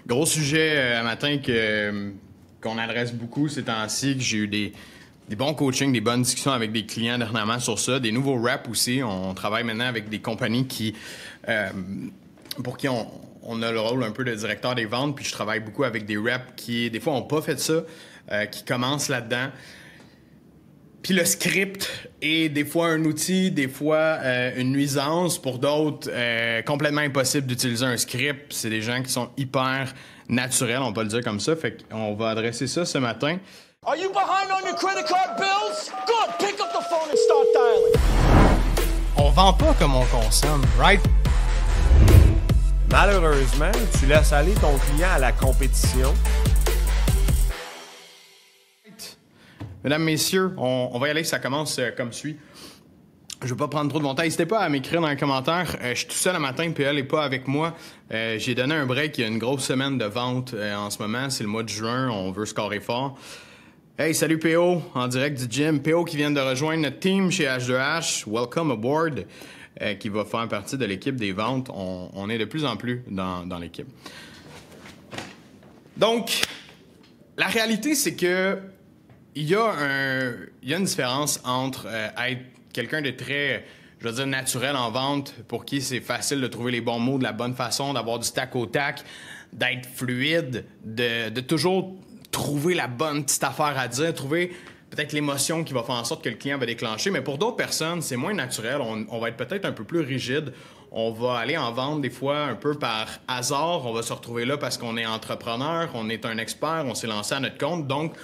Gros sujet un matin qu'on adresse beaucoup ces temps-ci, que j'ai eu des bons coachings, des bonnes discussions avec des clients dernièrement sur ça, des nouveaux reps aussi. On travaille maintenant avec des compagnies pour qui on a le rôle un peu de directeur des ventes, puis je travaille beaucoup avec des reps qui, des fois, n'ont pas fait ça, qui commencent là-dedans. Puis le script est des fois un outil, des fois une nuisance. Pour d'autres, complètement impossible d'utiliser un script. C'est des gens qui sont hyper naturels, on peut le dire comme ça. Fait qu'on va adresser ça ce matin. Are you behind on your credit card bills? Good, pick up the phone and start dialing. On vend pas comme on consomme, right? Malheureusement, tu laisses aller ton client à la compétition. Mesdames, messieurs, on va y aller, ça commence comme suit. Je ne vais pas prendre trop de mon temps. N'hésitez pas à m'écrire dans les commentaires. Je suis tout seul le matin, PL n'est pas avec moi. J'ai donné un break, il y a une grosse semaine de vente en ce moment. C'est le mois de juin, on veut scorer fort. Hey, salut PO, en direct du gym. PO qui vient de rejoindre notre team chez H2H. Welcome aboard, qui va faire partie de l'équipe des ventes. On est de plus en plus dans l'équipe. Donc, la réalité, c'est que il y a une différence entre être quelqu'un de très, je veux dire, naturel en vente, pour qui c'est facile de trouver les bons mots de la bonne façon, d'avoir du tac au tac, d'être fluide, de toujours trouver la bonne petite affaire à dire, trouver peut-être l'émotion qui va faire en sorte que le client va déclencher. Mais pour d'autres personnes, c'est moins naturel. On va être peut-être un peu plus rigide. On va aller en vente des fois un peu par hasard. On va se retrouver là parce qu'on est entrepreneur, on est un expert, on s'est lancé à notre compte. Donc,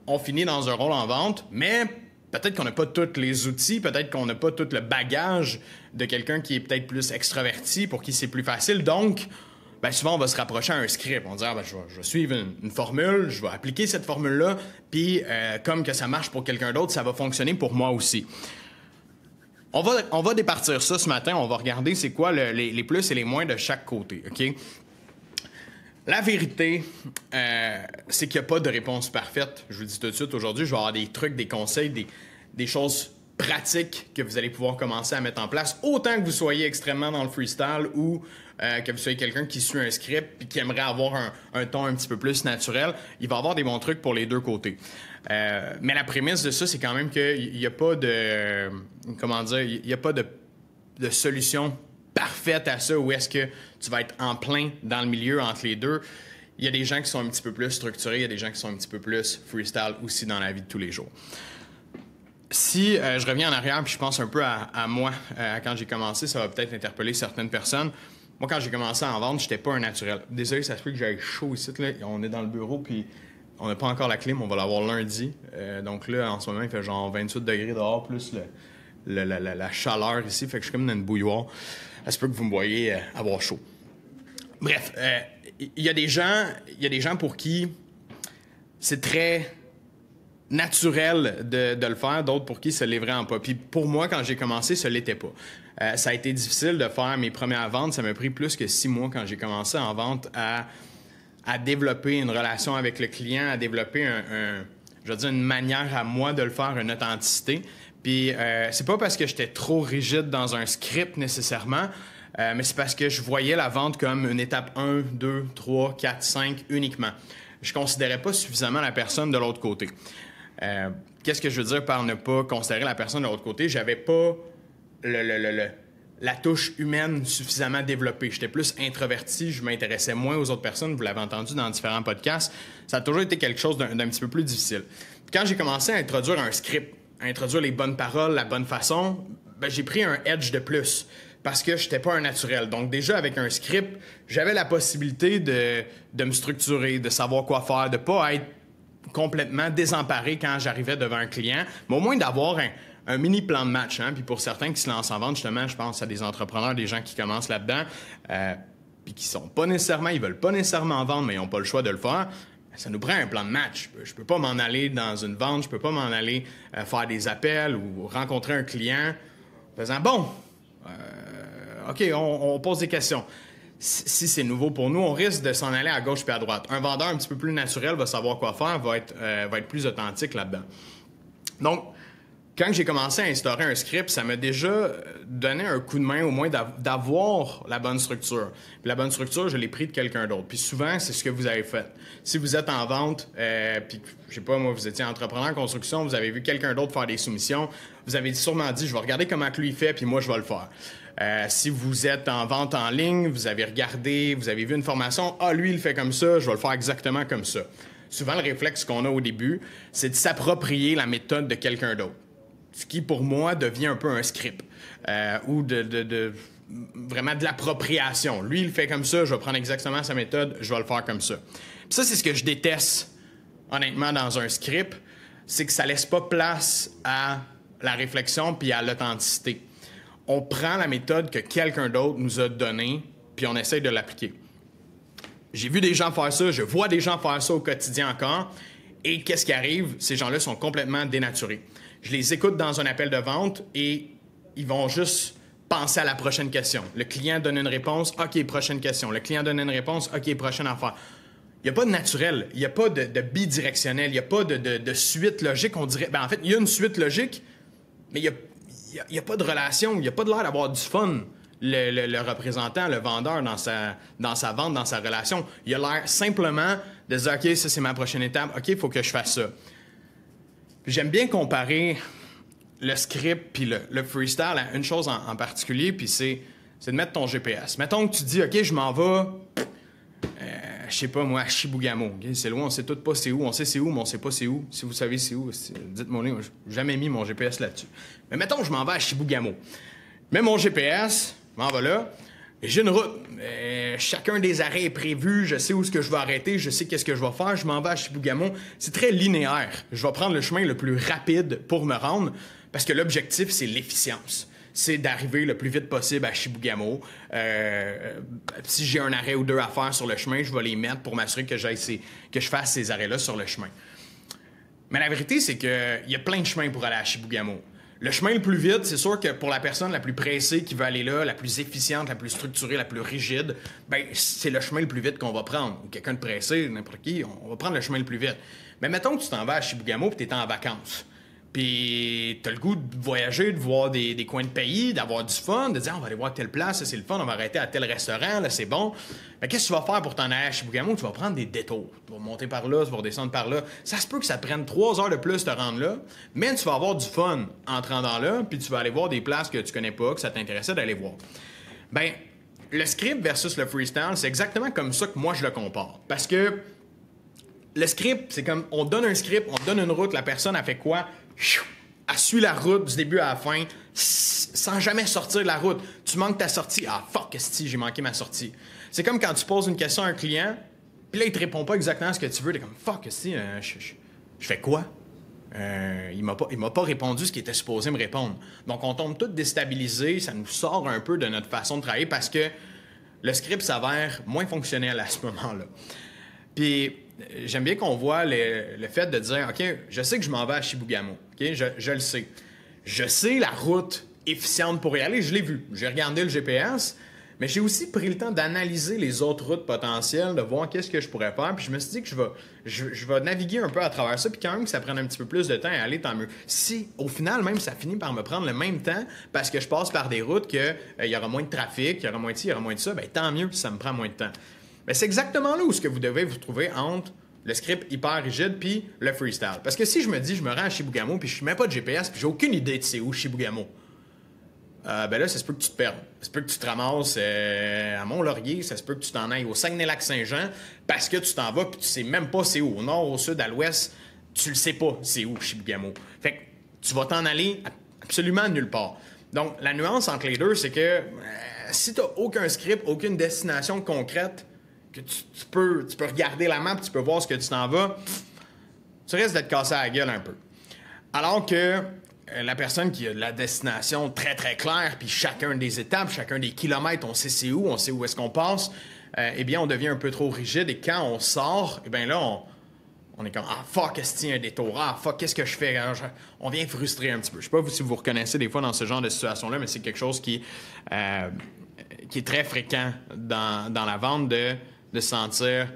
on finit dans un rôle en vente, mais peut-être qu'on n'a pas tous les outils, peut-être qu'on n'a pas tout le bagage de quelqu'un qui est peut-être plus extraverti, pour qui c'est plus facile. Donc, souvent, on va se rapprocher à un script. On va dire, je vais suivre une formule, je vais appliquer cette formule-là, puis comme que ça marche pour quelqu'un d'autre, ça va fonctionner pour moi aussi. On va départir ça ce matin. On va regarder c'est quoi les plus et les moins de chaque côté, OK? La vérité, c'est qu'il n'y a pas de réponse parfaite. Je vous le dis tout de suite, aujourd'hui, je vais avoir des trucs, des conseils, des choses pratiques que vous allez pouvoir commencer à mettre en place, autant que vous soyez extrêmement dans le freestyle ou que vous soyez quelqu'un qui suit un script et qui aimerait avoir un ton un petit peu plus naturel. Il va y avoir des bons trucs pour les deux côtés. Mais la prémisse de ça, c'est quand même qu'il n'y a pas de... Comment dire? Il n'y a pas de solution parfaite à ça, où est-ce que tu vas être en plein dans le milieu entre les deux. Il y a des gens qui sont un petit peu plus structurés, il y a des gens qui sont un petit peu plus freestyle aussi dans la vie de tous les jours. Si je reviens en arrière puis je pense un peu à moi, quand j'ai commencé, ça va peut-être interpeller certaines personnes. Moi, quand j'ai commencé à en vendre, j'étais pas un naturel. Désolé, ça se peut que j'aille chaud ici. Là. On est dans le bureau puis on n'a pas encore la clim, on va l'avoir lundi. Donc là, en ce moment, il fait genre 28 degrés dehors, plus la chaleur ici, fait que je suis comme dans une bouilloire. Ça se peut que vous me voyez avoir chaud. Bref, il y a des gens pour qui c'est très naturel de le faire, d'autres pour qui ça l'est vraiment pas. Puis pour moi, quand j'ai commencé, ça l'était pas. Ça a été difficile de faire mes premières ventes. Ça m'a pris plus que 6 mois quand j'ai commencé en vente à développer une relation avec le client, à développer je veux dire, une manière à moi de le faire, une authenticité. Puis c'est pas parce que j'étais trop rigide dans un script nécessairement, mais c'est parce que je voyais la vente comme une étape 1, 2, 3, 4, 5 uniquement. Je considérais pas suffisamment la personne de l'autre côté. Qu'est-ce que je veux dire par ne pas considérer la personne de l'autre côté? J'avais pas la touche humaine suffisamment développée. J'étais plus introverti, je m'intéressais moins aux autres personnes. Vous l'avez entendu dans différents podcasts. Ça a toujours été quelque chose d'un petit peu plus difficile. Quand j'ai commencé à introduire un script, à introduire les bonnes paroles, la bonne façon, j'ai pris un edge de plus parce que je n'étais pas un naturel. Donc déjà, avec un script, j'avais la possibilité de me structurer, de savoir quoi faire, de ne pas être complètement désemparé quand j'arrivais devant un client, mais au moins d'avoir un mini plan de match. Hein? Puis pour certains qui se lancent en vente, justement, je pense à des entrepreneurs, des gens qui commencent là-dedans, puis qui sont pas nécessairement, ils veulent pas nécessairement vendre, mais ils n'ont pas le choix de le faire. Ça nous prend un plan de match. Je peux pas m'en aller dans une vente, je peux pas m'en aller faire des appels ou rencontrer un client en faisant « Bon, OK, on pose des questions. » Si c'est nouveau pour nous, on risque de s'en aller à gauche puis à droite. Un vendeur un petit peu plus naturel va savoir quoi faire, va être plus authentique là-dedans. Donc, quand j'ai commencé à instaurer un script, ça m'a déjà donné un coup de main, au moins, d'avoir la bonne structure. Puis la bonne structure, je l'ai pris de quelqu'un d'autre. Puis souvent, c'est ce que vous avez fait. Si vous êtes en vente, puis je sais pas, moi, vous étiez entrepreneur en construction, vous avez vu quelqu'un d'autre faire des soumissions, vous avez sûrement dit, je vais regarder comment que lui fait, puis moi, je vais le faire. Si vous êtes en vente en ligne, vous avez regardé, vous avez vu une formation, lui, il le fait comme ça, je vais le faire exactement comme ça. Souvent, le réflexe qu'on a au début, c'est de s'approprier la méthode de quelqu'un d'autre. Ce qui, pour moi, devient un peu un script ou vraiment de l'appropriation. Lui, il le fait comme ça, je vais prendre exactement sa méthode, je vais le faire comme ça. Puis ça, c'est ce que je déteste, honnêtement, dans un script, c'est que ça laisse pas place à la réflexion puis à l'authenticité. On prend la méthode que quelqu'un d'autre nous a donnée, puis on essaye de l'appliquer. J'ai vu des gens faire ça, je vois des gens faire ça au quotidien encore, et qu'est-ce qui arrive? Ces gens-là sont complètement dénaturés. Je les écoute dans un appel de vente et ils vont juste penser à la prochaine question. Le client donne une réponse, OK, prochaine question. Le client donne une réponse, OK, prochaine affaire. Il n'y a pas de naturel, il n'y a pas de bidirectionnel, il n'y a pas de suite logique, on dirait. En fait, il y a une suite logique, mais il n'y a pas de relation, il n'y a pas de l'air d'avoir du fun. Le représentant, le vendeur dans sa vente, dans sa relation, il a l'air simplement de dire « OK, ça c'est ma prochaine étape, OK, il faut que je fasse ça ». J'aime bien comparer le script puis le freestyle à une chose en particulier, puis c'est de mettre ton GPS. Mettons que tu dis « OK, je m'en vais, je sais pas moi, à Chibougamau. Okay? C'est loin, on sait tout pas c'est où. On sait c'est où, mais on sait pas c'est où. Si vous savez c'est où, dites-moi, j'ai jamais mis mon GPS là-dessus. Mais mettons que je m'en vais à Chibougamau. Je mets mon GPS, je m'en vais là, et j'ai une route. Chacun des arrêts est prévu, je sais où est-ce que je vais arrêter, je sais qu'est-ce que je vais faire, je m'en vais à Chibougamau. C'est très linéaire. Je vais prendre le chemin le plus rapide pour me rendre, parce que l'objectif, c'est l'efficience. C'est d'arriver le plus vite possible à Chibougamau. Si j'ai un arrêt ou deux à faire sur le chemin, je vais les mettre pour m'assurer que je fasse ces arrêts-là sur le chemin. Mais la vérité, c'est qu'il y a plein de chemins pour aller à Chibougamau. Le chemin le plus vite, c'est sûr que pour la personne la plus pressée qui veut aller là, la plus efficiente, la plus structurée, la plus rigide, ben c'est le chemin le plus vite qu'on va prendre. Ou quelqu'un de pressé, n'importe qui, on va prendre le chemin le plus vite. Mais mettons que tu t'en vas à Chibougamau et tu es en vacances. Puis t'as le goût de voyager, de voir des coins de pays, d'avoir du fun, de dire on va aller voir telle place, ça c'est le fun, on va arrêter à tel restaurant, là c'est bon. Mais qu'est-ce que tu vas faire pour t'en aller à Chibougamau? Tu vas prendre des détours. Tu vas monter par là, tu vas redescendre par là. Ça se peut que ça te prenne 3 heures de plus de te rendre là, mais tu vas avoir du fun en te rendant là, puis tu vas aller voir des places que tu connais pas, que ça t'intéressait d'aller voir. Ben, le script versus le freestyle, c'est exactement comme ça que moi je le compare. Parce que le script, c'est comme on donne un script, on donne une route, la personne a fait quoi? Elle suit la route du début à la fin sans jamais sortir de la route. Tu manques ta sortie. Ah, fuck, esti, j'ai manqué ma sortie. C'est comme quand tu poses une question à un client, puis là, il te répond pas exactement à ce que tu veux. T'es comme, fuck, esti, je fais quoi? Il m'a pas répondu ce qu'il était supposé me répondre. Donc, on tombe tous déstabilisés. Ça nous sort un peu de notre façon de travailler parce que le script s'avère moins fonctionnel à ce moment-là. Puis, j'aime bien qu'on voit le fait de dire, OK, je sais que je m'en vais à Chibougamau. OK, je le sais. Je sais la route efficiente pour y aller. Je l'ai vu. J'ai regardé le GPS, mais j'ai aussi pris le temps d'analyser les autres routes potentielles, de voir qu'est-ce que je pourrais faire. Puis je me suis dit que je vais naviguer un peu à travers ça, puis quand même que ça prenne un petit peu plus de temps à aller, tant mieux. Si, au final, même, ça finit par me prendre le même temps parce que je passe par des routes qu'il y aura moins de trafic, il y aura moins de ci, il y aura moins de ça, bien, tant mieux que ça me prend moins de temps. Mais c'est exactement là où ce que vous devez vous trouver entre le script hyper rigide puis le freestyle. Parce que si je me dis, je me rends à Chibougamau puis je mets pas de GPS puis j'ai aucune idée de c'est où Chibougamau, ben là, ça se peut que tu te perdes. Ça se peut que tu te ramasses à Mont-Laurier, ça se peut que tu t'en ailles au Saguenay-Lac-Saint-Jean parce que tu t'en vas puis tu sais même pas c'est où. Au nord, au sud, à l'ouest, tu le sais pas c'est où Chibougamau. Fait que tu vas t'en aller absolument nulle part. Donc, la nuance entre les deux, c'est que si tu n'as aucun script, aucune destination concrète, que tu peux regarder la map, tu peux voir ce que tu t'en vas, tu risques d'être cassé à la gueule un peu. Alors que la personne qui a la destination très, très claire, puis chacun des étapes, chacun des kilomètres, on sait c'est où, on sait où est-ce qu'on passe, eh bien, on devient un peu trop rigide. Et quand on sort, eh bien là, on est comme « Ah, fuck, est-ce qu'il y a un détour? Ah, fuck, qu'est-ce que je fais? » On vient frustrer un petit peu. Je sais pas si vous reconnaissez des fois dans ce genre de situation-là, mais c'est quelque chose qui est très fréquent dans la vente de se sentir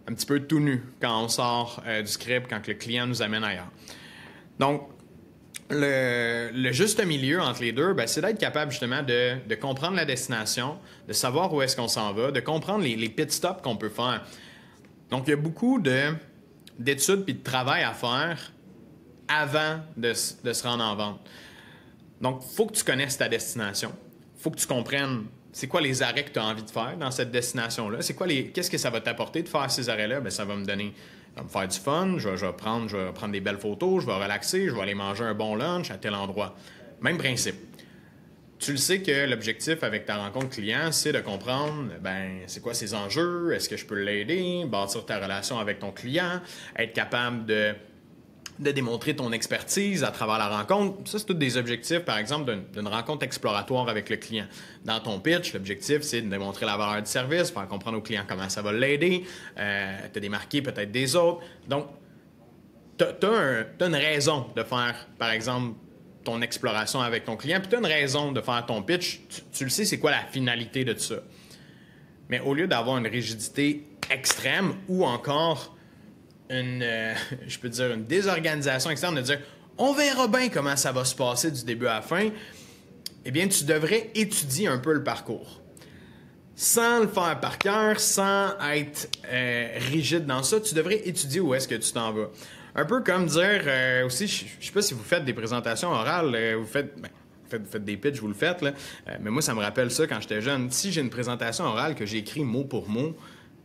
un petit peu tout nu quand on sort du script, quand le client nous amène ailleurs. Donc, le juste milieu entre les deux, ben, c'est d'être capable justement de comprendre la destination, de savoir où est-ce qu'on s'en va, de comprendre les pit stops qu'on peut faire. Donc, il y a beaucoup d'études et de travail à faire avant de se rendre en vente. Donc, il faut que tu connaisses ta destination. Il faut que tu comprennes c'est quoi les arrêts que tu as envie de faire dans cette destination-là. Qu'est-ce que ça va t'apporter de faire ces arrêts-là? Bien, ça va me faire du fun, je vais prendre des belles photos, je vais relaxer, je vais aller manger un bon lunch à tel endroit. Même principe. Tu le sais que l'objectif avec ta rencontre client, c'est de comprendre, ben, c'est quoi ses enjeux, est-ce que je peux l'aider, bâtir ta relation avec ton client, être capable de démontrer ton expertise à travers la rencontre. Ça, c'est tous des objectifs, par exemple, d'une rencontre exploratoire avec le client. Dans ton pitch, l'objectif, c'est de démontrer la valeur du service, faire comprendre au client comment ça va l'aider, te démarquer peut-être des autres. Donc, t'as une raison de faire, par exemple, ton exploration avec ton client, puis tu as une raison de faire ton pitch. Tu le sais, c'est quoi la finalité de tout ça. Mais au lieu d'avoir une rigidité extrême ou encore je peux dire une désorganisation externe, de dire on verra bien comment ça va se passer du début à la fin, eh bien, tu devrais étudier un peu le parcours. Sans le faire par cœur, sans être rigide dans ça, tu devrais étudier où est-ce que tu t'en vas. Un peu comme dire aussi, je ne sais pas si vous faites des présentations orales, vous faites des pitchs, vous le faites, là. Mais moi, ça me rappelle ça quand j'étais jeune. Si j'ai une présentation orale que j'ai écrit mot pour mot,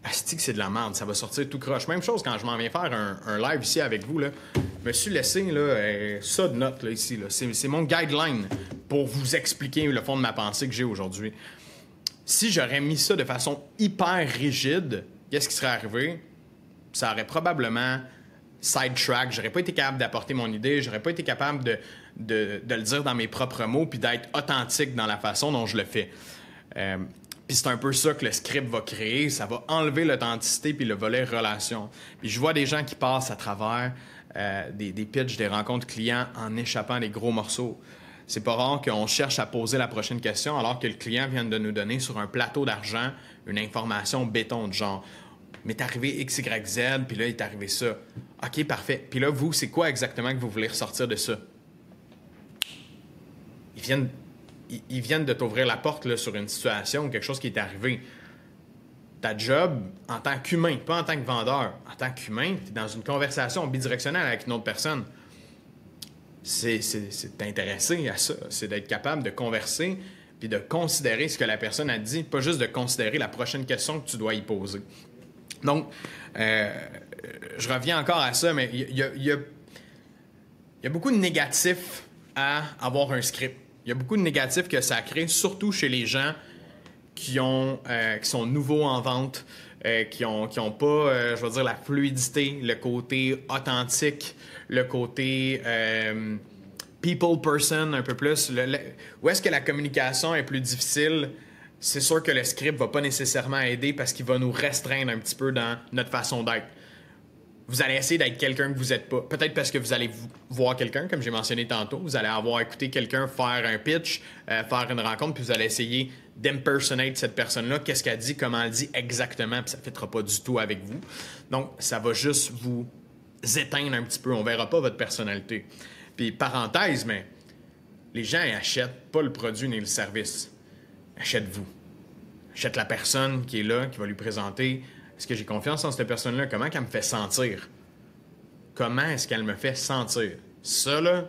asti que c'est de la merde, ça va sortir tout croche. Même chose quand je m'en viens faire un live ici avec vous, là. Je me suis laissé là, ça de notes là, ici. Là. C'est mon guideline pour vous expliquer le fond de ma pensée que j'ai aujourd'hui. Si j'aurais mis ça de façon hyper rigide, qu'est-ce qui serait arrivé? Ça aurait probablement sidetrack. J'aurais pas été capable d'apporter mon idée, j'aurais pas été capable de le dire dans mes propres mots puis d'être authentique dans la façon dont je le fais. Puis c'est un peu ça que le script va créer. Ça va enlever l'authenticité puis le volet relation. Puis je vois des gens qui passent à travers des pitchs, des rencontres clients en échappant des gros morceaux. C'est pas rare qu'on cherche à poser la prochaine question alors que le client vient de nous donner sur un plateau d'argent une information béton de genre « Mais t'es arrivé X, Y, Z, puis là, il est arrivé ça. » OK, parfait. Puis là, vous, c'est quoi exactement que vous voulez ressortir de ça? Ils viennent de t'ouvrir la porte là, sur une situation ou quelque chose qui est arrivé. Ta job, en tant qu'humain, pas en tant que vendeur, en tant qu'humain, tu es dans une conversation bidirectionnelle avec une autre personne. C'est t'intéresser à ça. C'est d'être capable de converser puis de considérer ce que la personne a dit, pas juste de considérer la prochaine question que tu dois y poser. Donc, je reviens encore à ça, mais il y a beaucoup de négatifs à avoir un script. Il y a beaucoup de négatifs que ça crée, surtout chez les gens qui sont nouveaux en vente, qui ont pas, je vais dire, la fluidité, le côté authentique, le côté people person un peu plus. Où est-ce que la communication est plus difficile? C'est sûr que le script va pas nécessairement aider parce qu'il va nous restreindre un petit peu dans notre façon d'être. Vous allez essayer d'être quelqu'un que vous n'êtes pas. Peut-être parce que vous allez voir quelqu'un, comme j'ai mentionné tantôt. Vous allez avoir écouté quelqu'un faire un pitch, faire une rencontre, puis vous allez essayer d'impersonate cette personne-là. Qu'est-ce qu'elle dit, comment elle dit exactement, puis ça ne fitera pas du tout avec vous. Donc, ça va juste vous éteindre un petit peu. On ne verra pas votre personnalité. Puis, parenthèse, mais les gens n'achètent pas le produit ni le service. Achètent vous. Achètent la personne qui est là, qui va lui présenter. Est-ce que j'ai confiance en cette personne-là? Comment elle me fait sentir? Comment est-ce qu'elle me fait sentir? Ça, là,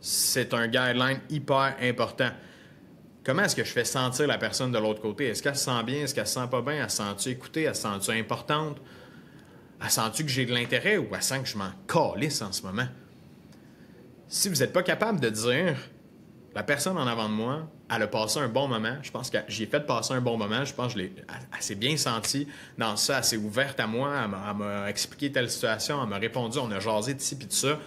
c'est un guideline hyper important. Comment est-ce que je fais sentir la personne de l'autre côté? Est-ce qu'elle se sent bien? Est-ce qu'elle se sent pas bien? Elle se sent-tu écoutée? Elle se sent-tu importante? Elle sent-tu que j'ai de l'intérêt ou elle sent que je m'en calisse en ce moment? Si vous n'êtes pas capable de dire la personne en avant de moi, elle a passé un bon moment. Je pense que j'y ai fait passer un bon moment. Je pense qu'elle s'est bien sentie dans ça. Elle s'est ouverte à moi. Elle m'a expliqué telle situation. Elle m'a répondu. On a jasé de ci puis de ça.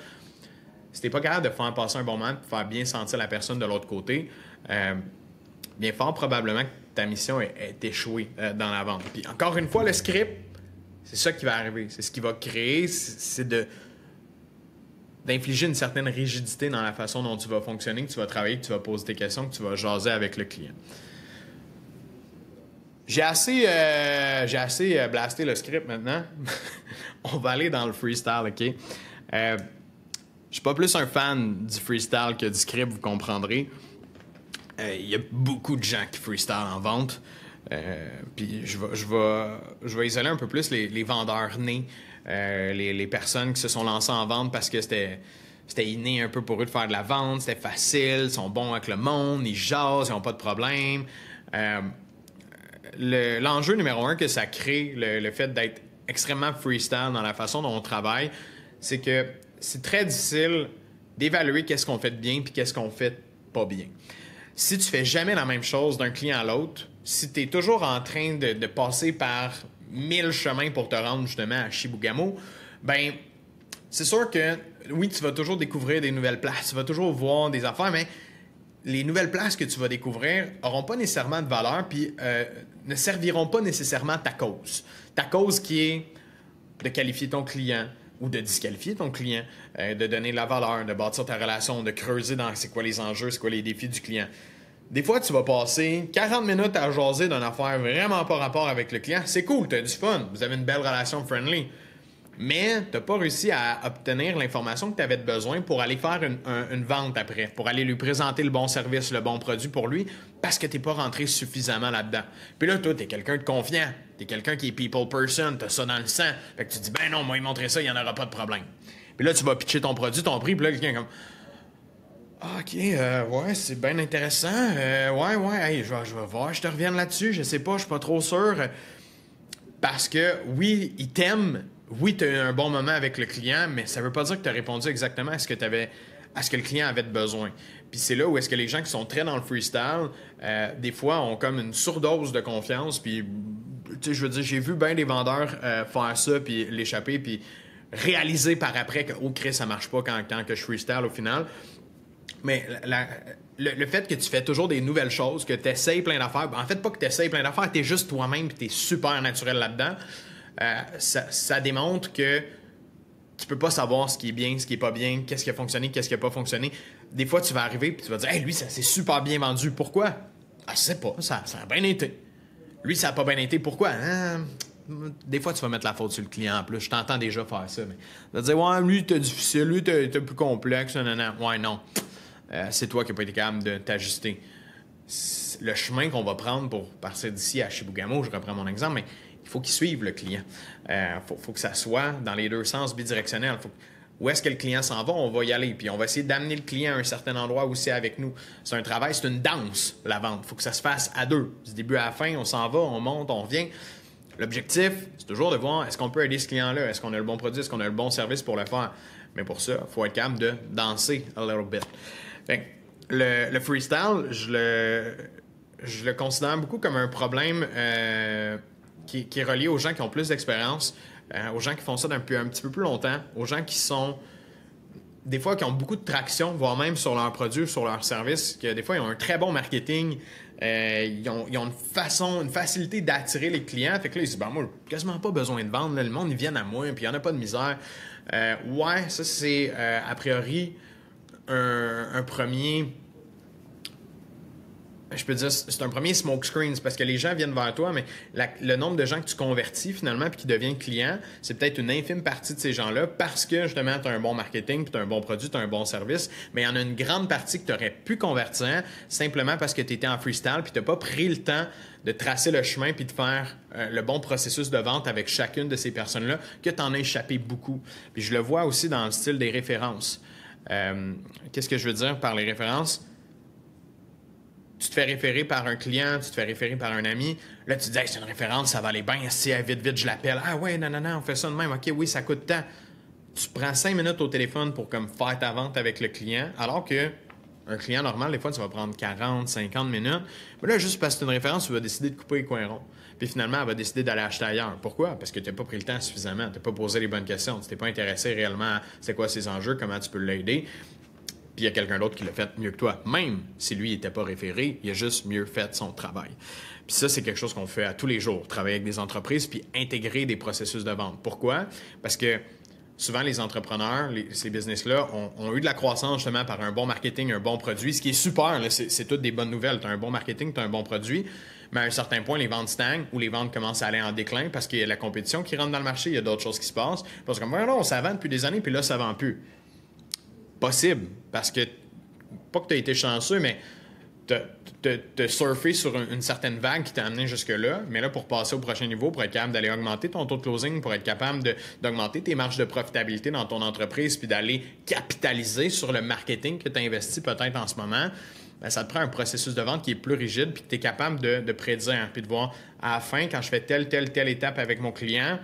Si t'es pas capable de faire passer un bon moment, de faire bien sentir la personne de l'autre côté, bien fort probablement que ta mission est échouée dans la vente. Puis encore une fois, le script, c'est ça qui va arriver. C'est ce qui va créer, c'est d'infliger une certaine rigidité dans la façon dont tu vas fonctionner, que tu vas travailler, que tu vas poser tes questions, que tu vas jaser avec le client. J'ai assez blasté le script maintenant. On va aller dans le freestyle, OK? Je suis pas plus un fan du freestyle que du script, vous comprendrez. Il y a beaucoup de gens qui freestyle en vente. Puis je vais isoler un peu plus les vendeurs nés, les personnes qui se sont lancées en vente parce que c'était inné un peu pour eux de faire de la vente, c'était facile, ils sont bons avec le monde, ils jasent, ils n'ont pas de problème. L'enjeu numéro un que ça crée, le fait d'être extrêmement freestyle dans la façon dont on travaille, c'est que c'est très difficile d'évaluer qu'est-ce qu'on fait de bien puis qu'est-ce qu'on fait pas bien. Si tu fais jamais la même chose d'un client à l'autre, si tu es toujours en train de passer par 1000 chemins pour te rendre justement à Chibougamau, ben c'est sûr que oui, tu vas toujours découvrir des nouvelles places, tu vas toujours voir des affaires, mais les nouvelles places que tu vas découvrir n'auront pas nécessairement de valeur puis ne serviront pas nécessairement ta cause. Ta cause qui est de qualifier ton client ou de disqualifier ton client, de donner de la valeur, de bâtir ta relation, de creuser dans c'est quoi les enjeux, c'est quoi les défis du client. Des fois, tu vas passer 40 minutes à jaser d'une affaire vraiment pas rapport avec le client. C'est cool, tu as du fun, vous avez une belle relation friendly. Mais tu n'as pas réussi à obtenir l'information que tu avais besoin pour aller faire une vente après, pour aller lui présenter le bon service, le bon produit pour lui, parce que tu n'es pas rentré suffisamment là-dedans. Puis là, toi, tu es quelqu'un de confiant, tu es quelqu'un qui est people person, tu as ça dans le sang. Fait que tu dis, ben non, moi, il montrer ça, il n'y en aura pas de problème. Puis là, tu vas pitcher ton produit, ton prix, puis là, quelqu'un est comme, OK, ouais, c'est bien intéressant. Ouais, hey, je vais voir, je te reviens là-dessus, je sais pas, je suis pas trop sûr. Parce que, oui, il t'aime. Oui, tu as eu un bon moment avec le client, mais ça ne veut pas dire que tu as répondu exactement à ce que le client avait de besoin. Puis c'est là où est-ce que les gens qui sont très dans le freestyle, des fois, ont comme une surdose de confiance. Puis, tu sais, je veux dire, j'ai vu bien des vendeurs faire ça, puis l'échapper, puis réaliser par après que, oh, Chris, ça marche pas quand que je freestyle au final. Mais le fait que tu fais toujours des nouvelles choses, que tu essayes plein d'affaires, en fait, pas que tu essayes plein d'affaires, tu es juste toi-même, puis tu es super naturel là-dedans. Ça démontre que tu peux pas savoir ce qui est bien, ce qui est pas bien, qu'est-ce qui a fonctionné, qu'est-ce qui a pas fonctionné. Des fois, tu vas arriver et tu vas dire « Hey, lui, ça s'est super bien vendu. Pourquoi? » Ah, je sais pas, ça a bien été. Lui, ça a pas bien été. Pourquoi? Des fois, tu vas mettre la faute sur le client en plus. Je t'entends déjà faire ça. Mais tu vas dire « Ouais, lui, t'es difficile, lui, t'es plus complexe. » Non. Ouais, non. C'est toi qui n'as pas été capable de t'ajuster. Le chemin qu'on va prendre pour partir d'ici à Chibougamau, je reprends mon exemple, mais il faut qu'il suive le client. Faut que ça soit dans les deux sens bidirectionnel. Où est-ce que le client s'en va, on va y aller. Puis on va essayer d'amener le client à un certain endroit aussi avec nous. C'est un travail, c'est une danse, la vente. Il faut que ça se fasse à deux. Du début à la fin, on s'en va, on monte, on revient. L'objectif, c'est toujours de voir est-ce qu'on peut aider ce client-là, est-ce qu'on a le bon produit, est-ce qu'on a le bon service pour le faire. Mais pour ça, il faut être capable de danser a little bit. Fait que le freestyle, je le considère beaucoup comme un problème qui est relié aux gens qui ont plus d'expérience, aux gens qui font ça depuis un petit peu plus longtemps, aux gens qui sont, des fois, qui ont beaucoup de traction, voire même sur leurs produits, sur leurs services, que des fois, ils ont un très bon marketing, ils ont une facilité d'attirer les clients. Fait que là, ils se disent, ben, moi, j'ai quasiment pas besoin de vendre, là, le monde, ils viennent à moi, puis il n'y en a pas de misère. Ouais, ça, c'est a priori un premier... Je peux dire, c'est un premier smokescreen, c'est parce que les gens viennent vers toi, mais le nombre de gens que tu convertis finalement puis qui deviennent clients, c'est peut-être une infime partie de ces gens-là parce que justement, tu as un bon marketing, puis tu as un bon produit, tu as un bon service, mais il y en a une grande partie que tu aurais pu convertir simplement parce que tu étais en freestyle puis tu n'as pas pris le temps de tracer le chemin puis de faire le bon processus de vente avec chacune de ces personnes-là, que tu en as échappé beaucoup. Puis je le vois aussi dans le style des références. Qu'est-ce que je veux dire par les références? Tu te fais référer par un client, tu te fais référer par un ami. Là, tu te dis, hey, c'est une référence, ça va aller bien. Si vite, je l'appelle. Ah ouais, non, on fait ça de même. OK, oui, ça coûte tant. Tu prends 5 minutes au téléphone pour comme faire ta vente avec le client, alors que un client normal, des fois, tu vas prendre 40, 50 minutes. Mais là, juste parce que c'est une référence, tu vas décider de couper les coins ronds. Puis finalement, elle va décider d'aller acheter ailleurs. Pourquoi? Parce que tu n'as pas pris le temps suffisamment. Tu n'as pas posé les bonnes questions. Tu t'es pas intéressé réellement à c'est quoi ses enjeux, comment tu peux l'aider. Puis il y a quelqu'un d'autre qui l'a fait mieux que toi. Même si lui n'était pas référé, il a juste mieux fait son travail. Puis ça, c'est quelque chose qu'on fait à tous les jours, travailler avec des entreprises puis intégrer des processus de vente. Pourquoi? Parce que souvent, les entrepreneurs, ces business-là, ont eu de la croissance justement par un bon marketing, un bon produit, ce qui est super. Là, c'est toutes des bonnes nouvelles. Tu as un bon marketing, tu as un bon produit, mais à un certain point, les ventes stagnent ou les ventes commencent à aller en déclin parce qu'il y a la compétition qui rentre dans le marché, il y a d'autres choses qui se passent. Parce que non, ça vend depuis des années, puis là, ça vend plus. possible. Parce que, pas que tu as été chanceux, mais t'as surfé sur une certaine vague qui t'a amené jusque-là. Mais là, pour passer au prochain niveau, pour être capable d'aller augmenter ton taux de closing, pour être capable d'augmenter tes marges de profitabilité dans ton entreprise, puis d'aller capitaliser sur le marketing que tu as investi peut-être en ce moment, bien, ça te prend un processus de vente qui est plus rigide, puis que tu es capable de prédire, puis de voir à la fin, quand je fais telle étape avec mon client,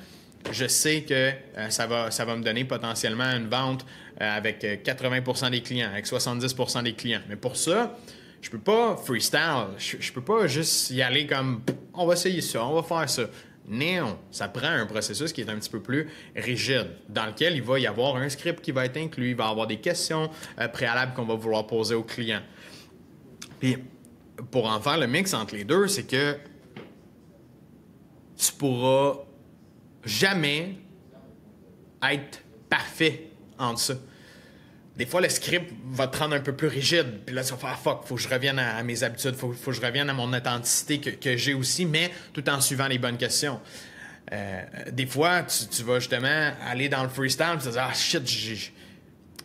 je sais que ça va me donner potentiellement une vente avec 80% des clients, avec 70% des clients. Mais pour ça, je peux pas freestyle. Je peux pas juste y aller comme « on va essayer ça, on va faire ça ». Non, ça prend un processus qui est un petit peu plus rigide, dans lequel il va y avoir un script qui va être inclus, il va y avoir des questions préalables qu'on va vouloir poser au client. Puis, pour en faire le mix entre les deux, c'est que tu pourras jamais être parfait entre ça. Des fois, le script va te rendre un peu plus rigide. Puis là, tu vas faire « fuck, faut que je revienne à mes habitudes, faut que je revienne à mon authenticité que j'ai aussi, mais tout en suivant les bonnes questions. » Des fois, tu vas justement aller dans le freestyle et tu vas dire « ah shit,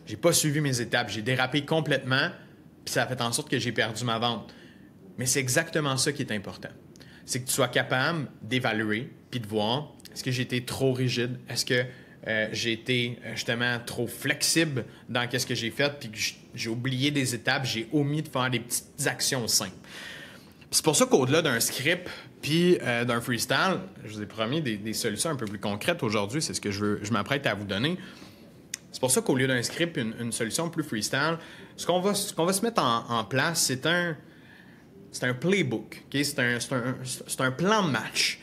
j'ai pas suivi mes étapes, j'ai dérapé complètement, puis ça a fait en sorte que j'ai perdu ma vente. » Mais c'est exactement ça qui est important. C'est que tu sois capable d'évaluer puis de voir est-ce que j'ai été trop rigide, est-ce que j'ai été justement trop flexible dans ce que j'ai fait, puis que j'ai oublié des étapes, j'ai omis de faire des petites actions simples. C'est pour ça qu'au-delà d'un script puis d'un freestyle, je vous ai promis des solutions un peu plus concrètes aujourd'hui, c'est ce que je m'apprête à vous donner. C'est pour ça qu'au lieu d'un script, une solution plus freestyle, ce qu'on va se mettre en place, c'est un playbook, okay? C'est un plan de match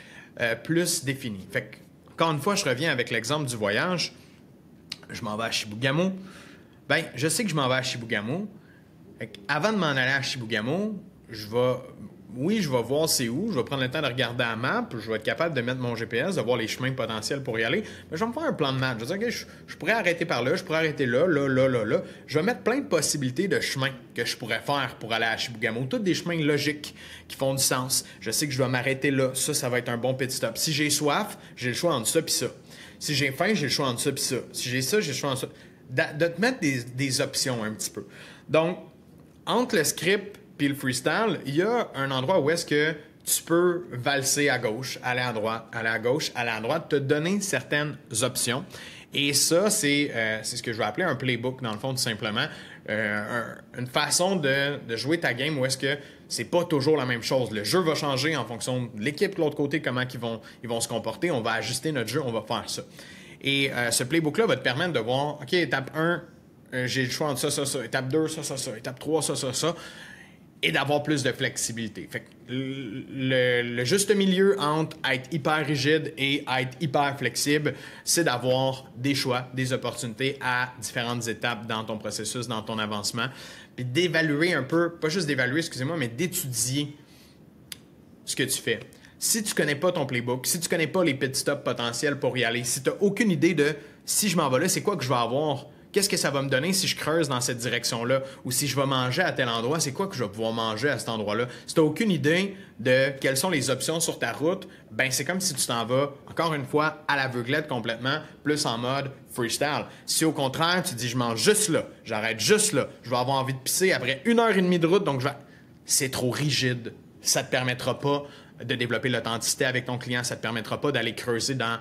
plus défini. Fait que, encore une fois, je reviens avec l'exemple du voyage. Je m'en vais à Chibougamau. Bien, je sais que je m'en vais à Chibougamau. Avant de m'en aller à Chibougamau, je vais voir c'est où. Je vais prendre le temps de regarder la map. Je vais être capable de mettre mon GPS, de voir les chemins potentiels pour y aller. Mais je vais me faire un plan de match. Je vais dire, OK, je pourrais arrêter par là, je pourrais arrêter là. Je vais mettre plein de possibilités de chemins que je pourrais faire pour aller à Chibougamau. Tous des chemins logiques qui font du sens. Je sais que je dois m'arrêter là. Ça va être un bon petit stop. Si j'ai soif, j'ai le choix entre ça et ça. Si j'ai faim, j'ai le choix entre ça et ça. Si j'ai ça, j'ai le choix entre ça. De te mettre des options un petit peu. Donc, entre le script puis le freestyle, il y a un endroit où est-ce que tu peux valser à gauche, aller à droite, aller à gauche, aller à droite, te donner certaines options. Et ça, c'est ce que je vais appeler un playbook, dans le fond, tout simplement. Une façon de jouer ta game où est-ce que c'est pas toujours la même chose. Le jeu va changer en fonction de l'équipe de l'autre côté, comment ils vont se comporter. On va ajuster notre jeu, on va faire ça. Et ce playbook-là va te permettre de voir, OK, étape 1, j'ai le choix entre ça. Étape 2, ça. Étape 3, ça. Et d'avoir plus de flexibilité. Fait que le juste milieu entre être hyper rigide et être hyper flexible, c'est d'avoir des choix, des opportunités à différentes étapes dans ton processus, dans ton avancement, puis d'évaluer un peu, pas juste d'évaluer, excusez-moi, mais d'étudier ce que tu fais. Si tu connais pas ton playbook, si tu connais pas les pit stops potentiels pour y aller, si tu n'as aucune idée de si je m'en vais là, c'est quoi que je vais avoir, qu'est-ce que ça va me donner si je creuse dans cette direction-là? Ou si je vais manger à tel endroit, c'est quoi que je vais pouvoir manger à cet endroit-là? Si tu n'as aucune idée de quelles sont les options sur ta route, ben c'est comme si tu t'en vas, encore une fois, à l'aveuglette complètement, plus en mode freestyle. Si au contraire, tu dis, je mange juste là, j'arrête juste là, je vais avoir envie de pisser après 1h30 de route, donc c'est trop rigide. Ça ne te permettra pas de développer l'authenticité avec ton client, ça ne te permettra pas d'aller creuser dans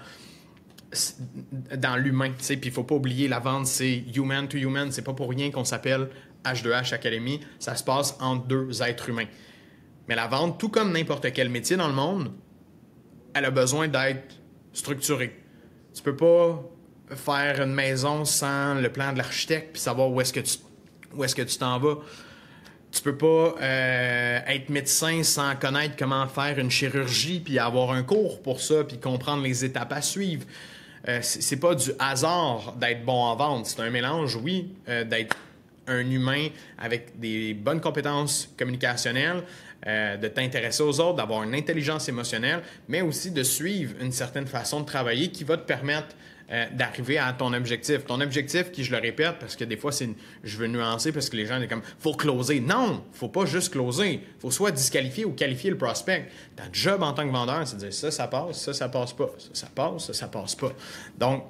l'humain, tu sais, puis il faut pas oublier, la vente, c'est human to human, c'est pas pour rien qu'on s'appelle H2H Academy, ça se passe entre deux êtres humains. Mais la vente, tout comme n'importe quel métier dans le monde, elle a besoin d'être structurée. Tu peux pas faire une maison sans le plan de l'architecte puis savoir où est-ce que tu t'en vas. Tu peux pas être médecin sans connaître comment faire une chirurgie puis avoir un cours pour ça puis comprendre les étapes à suivre. C'est pas du hasard d'être bon en vente. C'est un mélange, oui, d'être un humain avec des bonnes compétences communicationnelles, de t'intéresser aux autres, d'avoir une intelligence émotionnelle, mais aussi de suivre une certaine façon de travailler qui va te permettre d'arriver à ton objectif. Ton objectif, qui je le répète, parce que des fois, je veux nuancer parce que les gens sont comme « faut closer ». Non, faut pas juste closer. Faut soit disqualifier ou qualifier le prospect. Ta job en tant que vendeur, c'est de dire ça passe pas. Ça passe pas. Donc,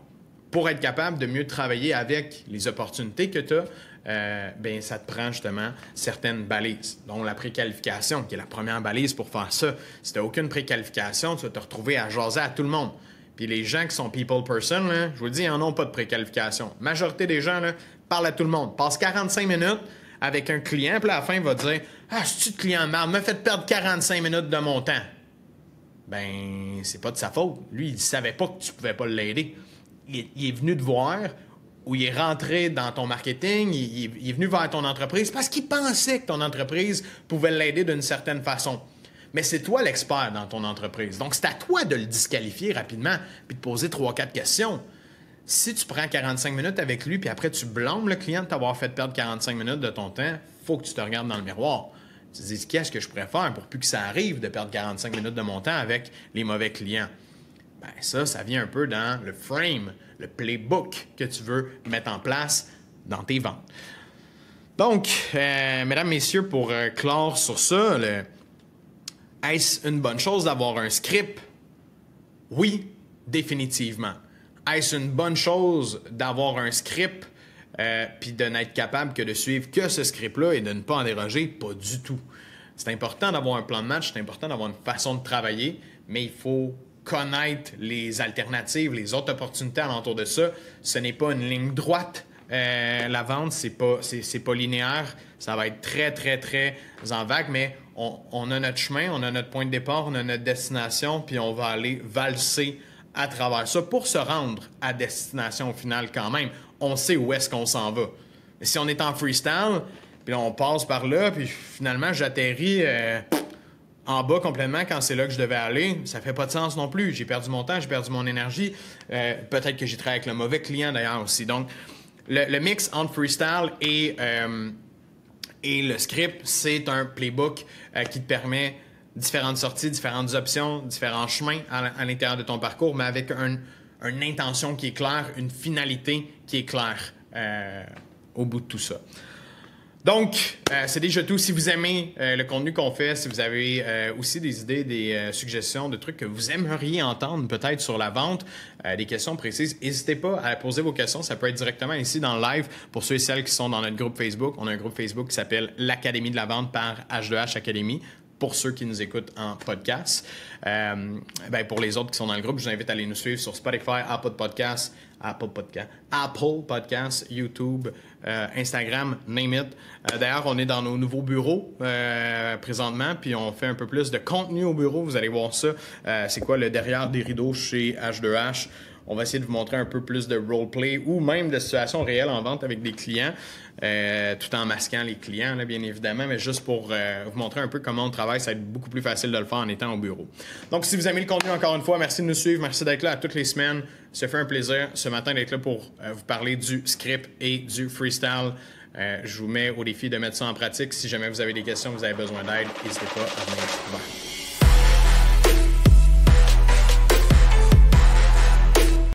pour être capable de mieux travailler avec les opportunités que tu as, ça te prend justement certaines balises, dont la préqualification, qui est la première balise pour faire ça. Si tu n'as aucune préqualification, tu vas te retrouver à jaser à tout le monde. Puis les gens qui sont people person, là, je vous le dis, ils n'en ont pas de préqualification. La majorité des gens là, parlent à tout le monde. Passe 45 minutes avec un client, puis à la fin, il va dire « Ah, c'est-tu de client marde, m'a fait perdre 45 minutes de mon temps. » Ben, c'est pas de sa faute. Lui, il savait pas que tu pouvais pas l'aider. Il est venu te voir ou il est rentré dans ton marketing, il est venu vers ton entreprise parce qu'il pensait que ton entreprise pouvait l'aider d'une certaine façon. Mais c'est toi l'expert dans ton entreprise. Donc, c'est à toi de le disqualifier rapidement puis de poser 3-4 questions. Si tu prends 45 minutes avec lui puis après tu blâmes le client de t'avoir fait perdre 45 minutes de ton temps, il faut que tu te regardes dans le miroir. Tu te dis, qu'est-ce que je pourrais faire pour plus que ça arrive de perdre 45 minutes de mon temps avec les mauvais clients? Ben ça vient un peu dans le frame, le playbook que tu veux mettre en place dans tes ventes. Donc, mesdames, messieurs, pour clore sur ça, est-ce une bonne chose d'avoir un script? Oui, définitivement. Est-ce une bonne chose d'avoir un script puis de n'être capable que de suivre que ce script-là et de ne pas en déroger? Pas du tout. C'est important d'avoir un plan de match, c'est important d'avoir une façon de travailler, mais il faut connaître les alternatives, les autres opportunités alentour de ça. Ce n'est pas une ligne droite. La vente, c'est pas linéaire. Ça va être très, très, très en vague, mais on a notre chemin, on a notre point de départ, on a notre destination, puis on va aller valser à travers ça pour se rendre à destination finale quand même. On sait où est-ce qu'on s'en va. Mais si on est en freestyle, puis on passe par là, puis finalement, j'atterris en bas complètement quand c'est là que je devais aller, ça fait pas de sens non plus. J'ai perdu mon temps, j'ai perdu mon énergie. Peut-être que j'ai travaillé avec le mauvais client d'ailleurs aussi. Donc, le mix entre freestyle et le script, c'est un playbook qui te permet différentes sorties, différentes options, différents chemins à l'intérieur de ton parcours, mais avec une intention qui est claire, une finalité qui est claire au bout de tout ça. Donc, c'est déjà tout. Si vous aimez le contenu qu'on fait, si vous avez aussi des idées, des suggestions, de trucs que vous aimeriez entendre peut-être sur la vente, des questions précises, n'hésitez pas à poser vos questions. Ça peut être directement ici dans le live pour ceux et celles qui sont dans notre groupe Facebook. On a un groupe Facebook qui s'appelle l'Académie de la vente par H2H Académie. Pour ceux qui nous écoutent en podcast. Pour les autres qui sont dans le groupe, je vous invite à aller nous suivre sur Spotify, Apple Podcasts, YouTube, Instagram, name it. D'ailleurs, on est dans nos nouveaux bureaux présentement, puis on fait un peu plus de contenu au bureau. Vous allez voir ça. C'est quoi le derrière des rideaux chez H2H. On va essayer de vous montrer un peu plus de roleplay ou même de situations réelles en vente avec des clients, tout en masquant les clients, là, bien évidemment, mais juste pour vous montrer un peu comment on travaille. Ça va être beaucoup plus facile de le faire en étant au bureau. Donc, si vous aimez le contenu, encore une fois, merci de nous suivre. Merci d'être là à toutes les semaines. Ça fait un plaisir ce matin d'être là pour vous parler du script et du freestyle. Je vous mets au défi de mettre ça en pratique. Si jamais vous avez des questions, vous avez besoin d'aide, n'hésitez pas à venir voir.